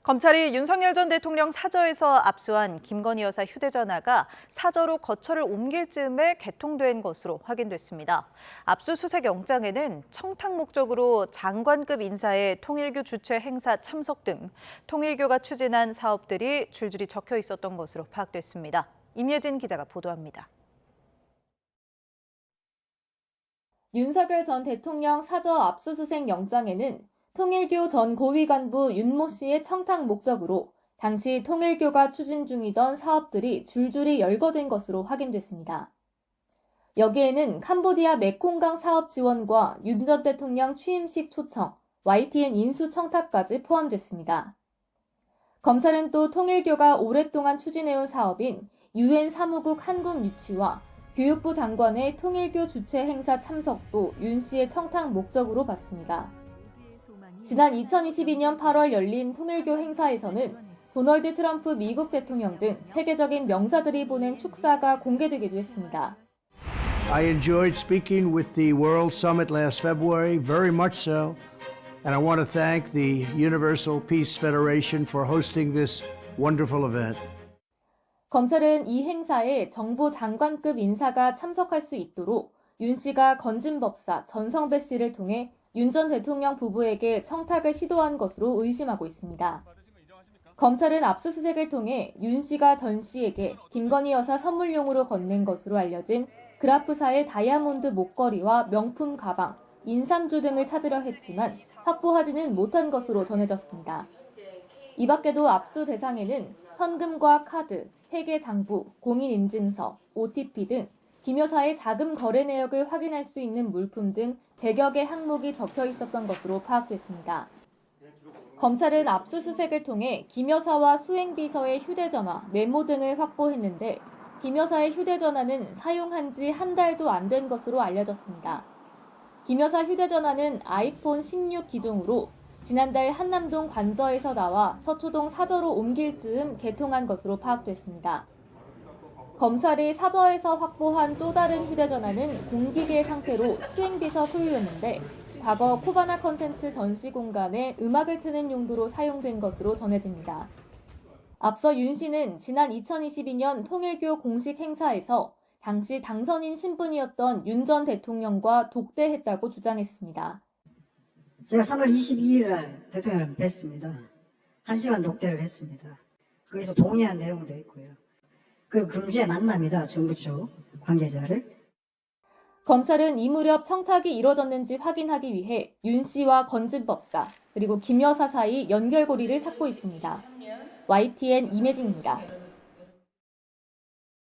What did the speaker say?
검찰이 윤석열 전 대통령 사저에서 압수한 김건희 여사 휴대전화가 사저로 거처를 옮길 즈음에 개통된 것으로 확인됐습니다. 압수수색 영장에는 청탁 목적으로 장관급 인사의 통일교 주최 행사 참석 등 통일교가 추진한 사업들이 줄줄이 적혀 있었던 것으로 파악됐습니다. 임예진 기자가 보도합니다. 윤석열 전 대통령 사저 압수수색 영장에는 통일교 전 고위 간부 윤모 씨의 청탁 목적으로 당시 통일교가 추진 중이던 사업들이 줄줄이 열거된 것으로 확인됐습니다. 여기에는 캄보디아 메콩강 사업 지원과 윤 전 대통령 취임식 초청, YTN 인수 청탁까지 포함됐습니다. 검찰은 또 통일교가 오랫동안 추진해온 사업인 UN 사무국 한국 유치와 교육부 장관의 통일교 주최 행사 참석도 윤 씨의 청탁 목적으로 봤습니다. 지난 2022년 8월 열린 통일교 행사에서는 도널드 트럼프 미국 대통령 등 세계적인 명사들이 보낸 축사가 공개되기도 했습니다. I enjoyed speaking with the World Summit last February, very much so, and I want to thank the Universal Peace Federation for hosting this wonderful event. 검찰은 이 행사에 정부 장관급 인사가 참석할 수 있도록 윤 씨가 건진법사 전성배 씨를 통해 윤 전 대통령 부부에게 청탁을 시도한 것으로 의심하고 있습니다. 검찰은 압수수색을 통해 윤 씨가 전 씨에게 김건희 여사 선물용으로 건넨 것으로 알려진 그라프사의 다이아몬드 목걸이와 명품 가방, 인삼주 등을 찾으려 했지만 확보하지는 못한 것으로 전해졌습니다. 이 밖에도 압수 대상에는 현금과 카드, 회계 장부, 공인인증서, OTP 등 김 여사의 자금 거래 내역을 확인할 수 있는 물품 등 100여 개 항목이 적혀 있었던 것으로 파악됐습니다. 검찰은 압수수색을 통해 김 여사와 수행비서의 휴대전화, 메모 등을 확보했는데 김 여사의 휴대전화는 사용한 지 한 달도 안 된 것으로 알려졌습니다. 김 여사 휴대전화는 아이폰 16 기종으로 지난달 한남동 관저에서 나와 서초동 사저로 옮길 즈음 개통한 것으로 파악됐습니다. 검찰이 사저에서 확보한 또 다른 휴대전화는 공기계 상태로 수행비서 소유였는데 과거 코바나 컨텐츠 전시 공간에 음악을 트는 용도로 사용된 것으로 전해집니다. 앞서 윤 씨는 지난 2022년 통일교 공식 행사에서 당시 당선인 신분이었던 윤 전 대통령과 독대했다고 주장했습니다. 제가 3월 22일 날 대통령을 뵀습니다. 1시간 독대를 했습니다. 거기서 동의한 내용도 있고요. 그 금주에 만납니다. 정부 쪽 관계자를. 검찰은 이 무렵 청탁이 이뤄졌는지 확인하기 위해 윤 씨와 건진법사 그리고 김 여사 사이 연결고리를 찾고 있습니다. YTN 임혜진입니다.